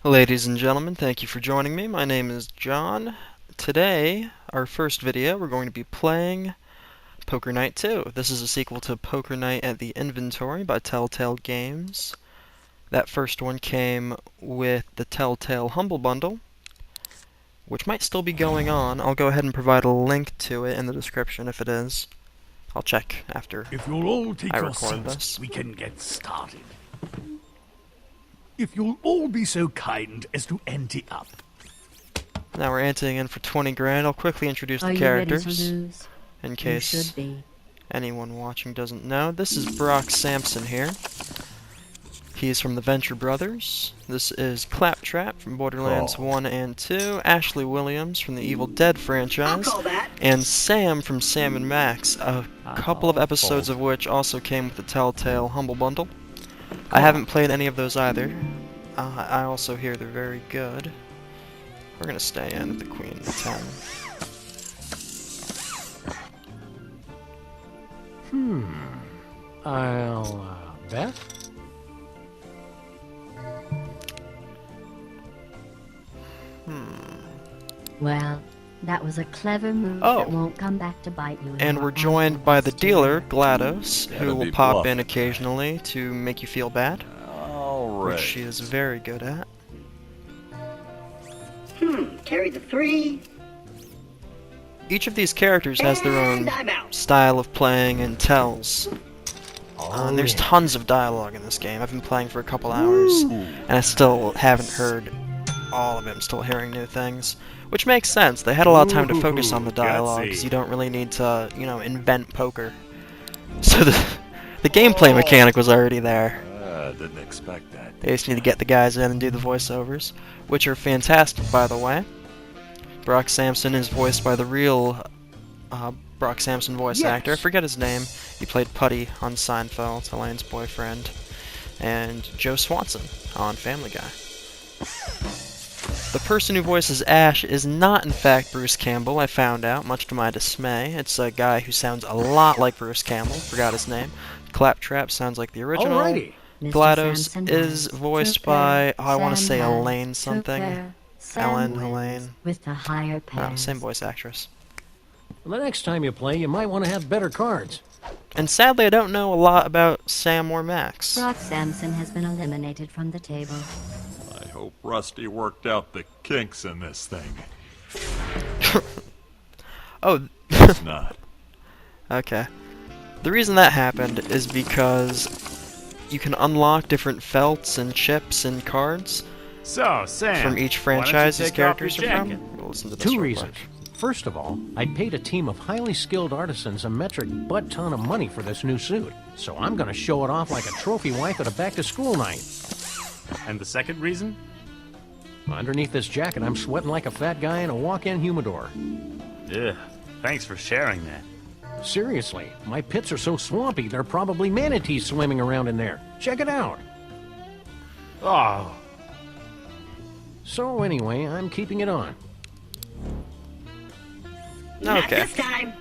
Ladies and gentlemen, thank you for joining me. My name is John. Today, our first video, we're going to be playing Poker Night 2. This is a sequel to Poker Night at the Inventory by Telltale Games. That first one came with the Telltale Humble Bundle, which might still be going on. I'll go ahead and provide a link to it in the description if it is. I'll check after If you'll all take I your record seats, this. we can get started. If you'll all be so kind as to ante up. Now we're anteing in for 20 grand. I'll quickly introduce the Are you characters ready to lose? in You case should be. anyone watching doesn't know. This is Brock Sampson here. He's from the Venture Brothers. This is Claptrap from Borderlands 1 and 2. Ashley Williams from the Evil Dead franchise. And Sam from Sam & Max, a couple of episodes of which also came with the Telltale Humble Bundle. I haven't played any of those either. I also hear they're very good. We're gonna stay in at the Queen of 10. I'll bet. Well, that was a clever move Oh. that won't come back to bite you. in And your we're ass joined by the next dealer, year. GLaDOS, who Gotta will be pop in bluffing. occasionally to make you feel bad, Alright. which she is very good at. Carry the 3. Each of these characters has their own And I'm out. style of playing and tells. And there's yeah. tons of dialogue in this game. I've been playing for a couple hours, and I still haven't heard all of it. I'm still hearing new things, which makes sense. They had a lot of time to focus on the dialogue, because you don't really need to, invent poker. So the gameplay mechanic was already there. Didn't expect that. They just need to get the guys in and do the voiceovers, which are fantastic, by the way. Brock Sampson is voiced by the real Brock Sampson voice actor. I forget his name. He played Putty on Seinfeld, Elaine's boyfriend, and Joe Swanson on Family Guy. The person who voices Ash is not, in fact, Bruce Campbell, I found out, much to my dismay. It's a guy who sounds a lot like Bruce Campbell. Forgot his name. Claptrap sounds like the original. Alrighty. Mr. GLaDOS Sampson is has voiced took by, her, I want to Sam say has Elaine took something. her, Sam Ellen, wins Elaine. with the higher Oh, pass. same voice actress. Well, the next time you play, you might want to have better cards. And sadly, I don't know a lot about Sam or Max. Brock Sampson has been eliminated from the table. I hope Rusty worked out the kinks in this thing. Oh, It's not. okay. The reason that happened is because you can unlock different felts and chips and cards So, Sam, from each why don't you franchise these take off your characters are jacket? from. We'll listen to this Two real reasons. quick. First of all, I paid a team of highly skilled artisans a metric butt ton of money for this new suit, so I'm going to show it off like a trophy wife at a back-to-school night. And the second reason? Underneath this jacket, I'm sweating like a fat guy in a walk-in humidor. Ugh, thanks for sharing that. Seriously, my pits are so swampy, there are probably manatees swimming around in there. Check it out. Oh, So anyway, I'm keeping it on. Not Okay. this time.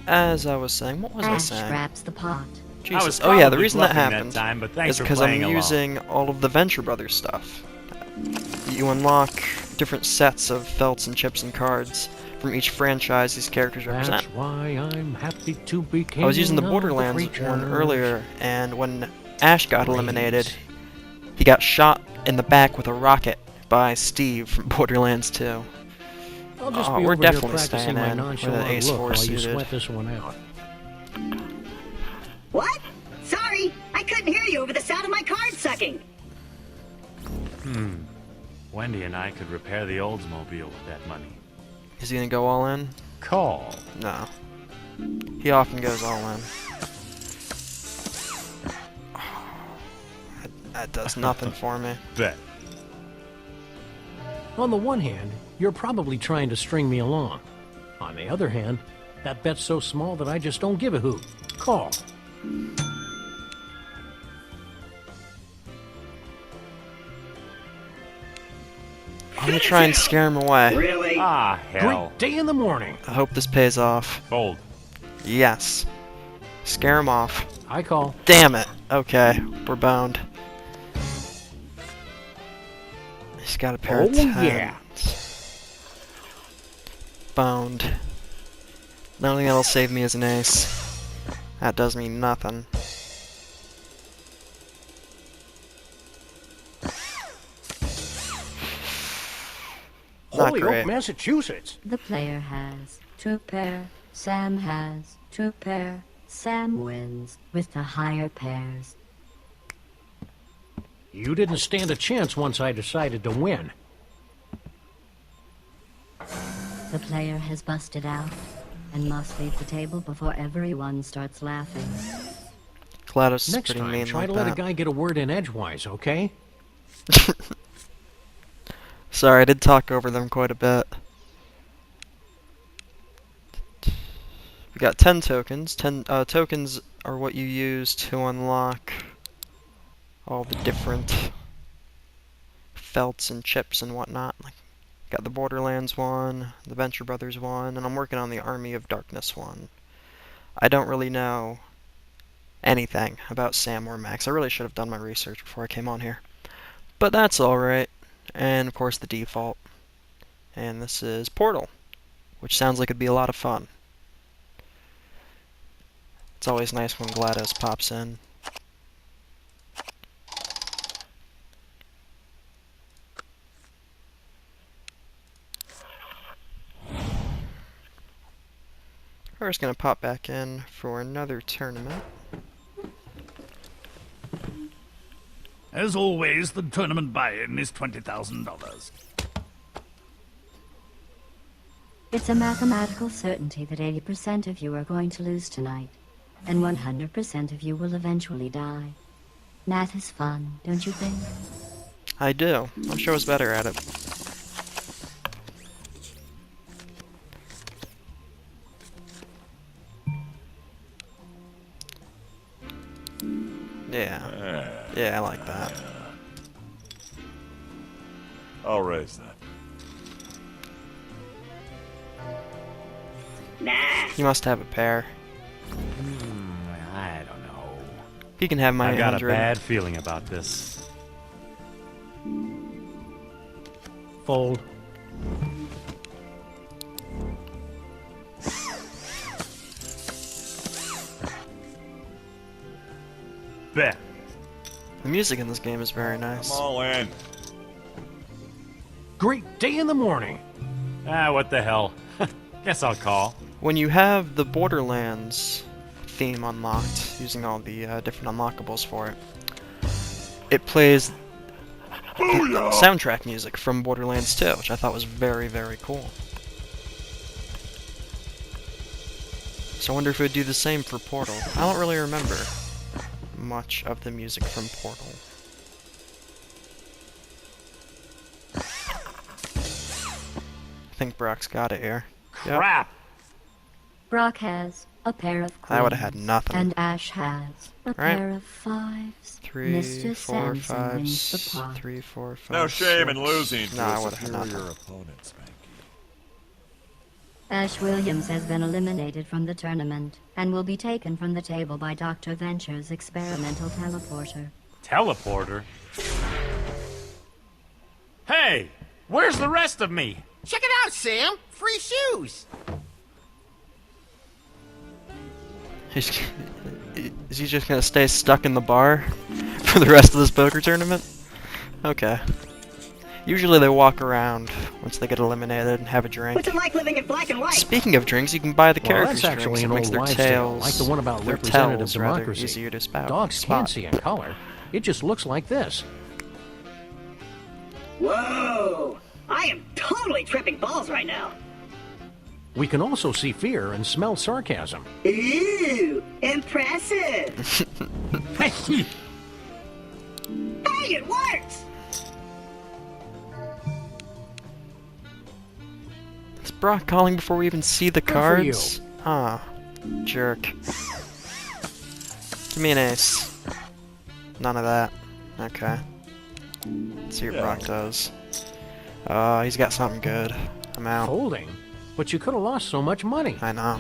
As I was saying, what was I Ash saying? wraps the pot. Jesus. was Oh yeah, the probably reason that bluffing that happened time, but thanks is for because I'm playing along. using all of the Venture Brothers stuff. You unlock different sets of felts and chips and cards from each franchise these characters That's represent. why I'm happy to be king I was using the of Borderlands one creatures. earlier, and when Ash got eliminated, he got shot in the back with a rocket by Steve from Borderlands 2. I'll just Oh, be we're over here definitely practicing staying my in with an nonchalant Ace look 4 while you suited. sweat this one out. What? Sorry, I couldn't hear you over the sound of my card sucking. Wendy and I could repair the Oldsmobile with that money. Is he gonna go all in? Call. No. He often goes all in. That does nothing for me. Bet. On the one hand, you're probably trying to string me along. On the other hand, that bet's so small that I just don't give a hoot. Call. I'm gonna try and scare him away. Really? Ah, hell. Great day in the morning. I hope this pays off. Fold. Yes. Scare him off. I call. Damn it. Okay, we're boned. He's got a pair of Oh, tens. yeah. Boned. The only thing that'll save me is an ace. That does me nothing. Not Holyoke, great. Massachusetts. The player has 2 pair. Sam has 2 pair. Sam wins with the higher pairs. You didn't stand a chance once I decided to win. The player has busted out and must leave the table before everyone starts laughing. GLaDOS is Next pretty time, mean try like to let a that. guy get a word in edgewise, okay? Sorry, I did talk over them quite a bit. We got 10 tokens. 10 tokens are what you use to unlock all the different felts and chips and whatnot. Like, got the Borderlands one, the Venture Brothers one, and I'm working on the Army of Darkness one. I don't really know anything about Sam or Max. I really should have done my research before I came on here. But that's alright. And of course the default. And this is Portal, which sounds like it'd be a lot of fun. It's always nice when GLaDOS pops in. We're just gonna pop back in for another tournament. As always, the tournament buy-in is $20,000. It's a mathematical certainty that 80% of you are going to lose tonight, and 100% of you will eventually die. Math is fun, don't you think? I do. I wish I was better at it. Yeah. Yeah, I like that. I'll raise that. Nah. You must have a pair. I don't know. You can have my I've got a 100. bad feeling about this. Fold. Bet. The music in this game is very nice. I'm all in. Great day in the morning. Ah, what the hell. Guess I'll call. When you have the Borderlands theme unlocked, using all the different unlockables for it, it plays soundtrack music from Borderlands 2, which I thought was very, very cool. So I wonder if it would do the same for Portal. I don't really remember much of the music from Portal. I think Brock's got it here. Yep. Crap! Brock has a pair of queens. I would have had nothing. And Ash has a Right. pair of 5s. 3, Mr. 4, Sampson wins the 5, pot. 3, 4, 5. No shame in 6. losing to No, I a would have had superior nothing. opponent, Spanky. Ash Williams has been eliminated from the tournament and will be taken from the table by Dr. Venture's experimental teleporter. Teleporter? Hey! Where's the rest of me? Check it out, Sam. Free shoes. Is he just gonna stay stuck in the bar for the rest of this poker tournament? Okay. Usually they walk around once they get eliminated and have a drink. What's it like living in black and white? Speaking of drinks, you can buy the Well, characters' that's actually drinks. It an makes old their wives' tale, tails, like the one about their representative tells, rather, democracy. easier to spout. Dogs spot. can't see in color. It just looks like this. Whoa! I am totally tripping balls right now. We can also see fear and smell sarcasm. Ooh, impressive. Hey, it works! Is Brock calling before we even see the Good for you. cards? Ah, jerk. Give me an ace. None of that. Okay. Let's see what Brock does. He's got something good. I'm out. Folding? But you could have lost so much money. I know.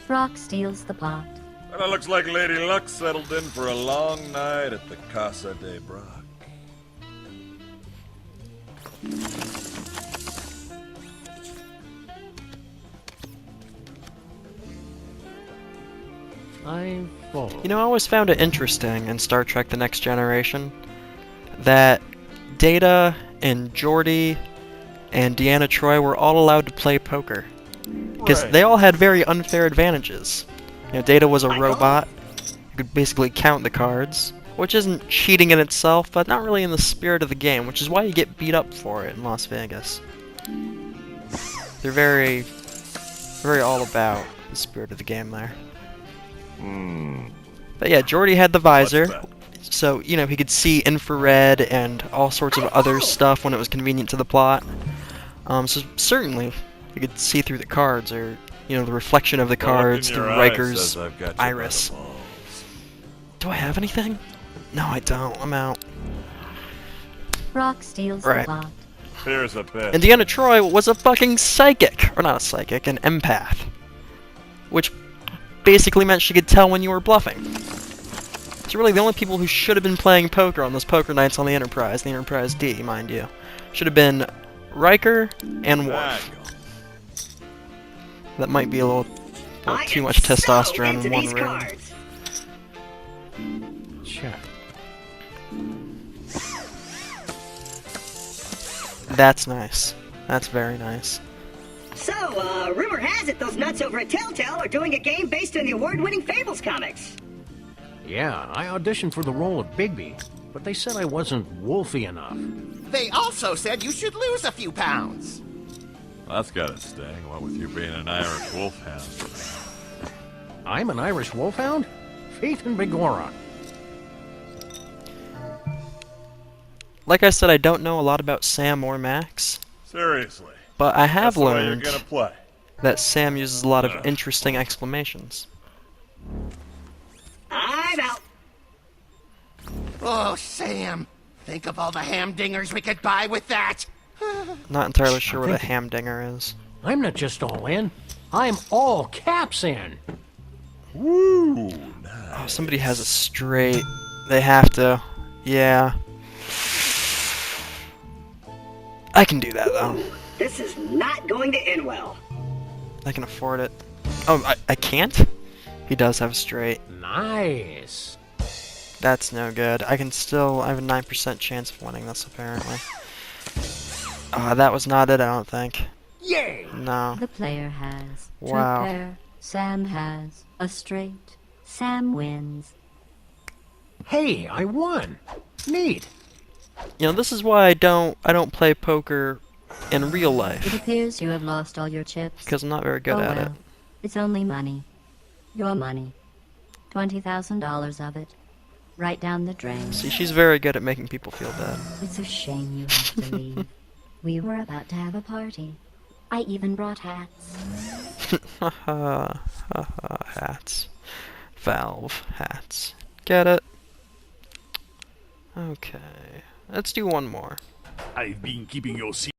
Brock steals the pot. Well, it looks like Lady Luck settled in for a long night at the Casa de Brock. I fold. You know, I always found it interesting in Star Trek The Next Generation that Data and Geordi and Deanna Troi were all allowed to play poker. Because they all had very unfair advantages. You know, Data was a robot who could basically count the cards, which isn't cheating in itself, but not really in the spirit of the game, which is why you get beat up for it in Las Vegas. They're very all about the spirit of the game there. But yeah, Geordi had the visor, so, you know, he could see infrared and all sorts of other stuff when it was convenient to the plot. So certainly, you could see through the cards, or, you know, the reflection of the cards through Riker's iris. Do I have anything? No, I don't. I'm out. Brock steals Right. the bot. Here's a bit. And Deanna Troi was a fucking psychic! Or not a psychic, an empath. Which basically meant she could tell when you were bluffing. So really, the only people who should have been playing poker on those poker nights on the Enterprise D, mind you, should have been Riker and Worf. That might be a little too much testosterone in one room. Cards. Check. That's nice. That's very nice. So, rumor has it those nuts over at Telltale are doing a game based on the award-winning Fables comics. Yeah, I auditioned for the role of Bigby, but they said I wasn't wolfy enough. They also said you should lose a few pounds. That's gotta sting, what with you being an Irish wolfhound. I'm an Irish wolfhound? Faith and Begorra. Like I said, I don't know a lot about Sam or Max, Seriously. but I have That's the way you're learned gonna play. that Sam uses a lot of interesting exclamations. I'm out. Oh, Sam. Think of all the hamdingers we could buy with that. Not entirely sure what a hamdinger is. I'm not just all in. I'm all caps in. Woo! Oh, somebody has a straight. They have to. Yeah. I can do that, though. This is not going to end well. I can afford it. Oh, I can't? He does have a straight. Nice. That's no good. I have a 9% chance of winning this, apparently. That was not it, I don't think. Yay! No. The player has Wow. two pair. Sam has a straight. Sam wins. Hey, I won. Neat. You know, this is why I don't play poker in real It life, appears you have lost all your chips. because I'm not very good Oh at it. well. It's only money. Your money. $20,000 of it. Right down the drain. See, she's very good at making people feel bad. It's a shame you have to leave. We were about to have a party. I even brought hats. Haha, hats. Valve hats. Get it? Okay. Let's do one more. I've been keeping your secret.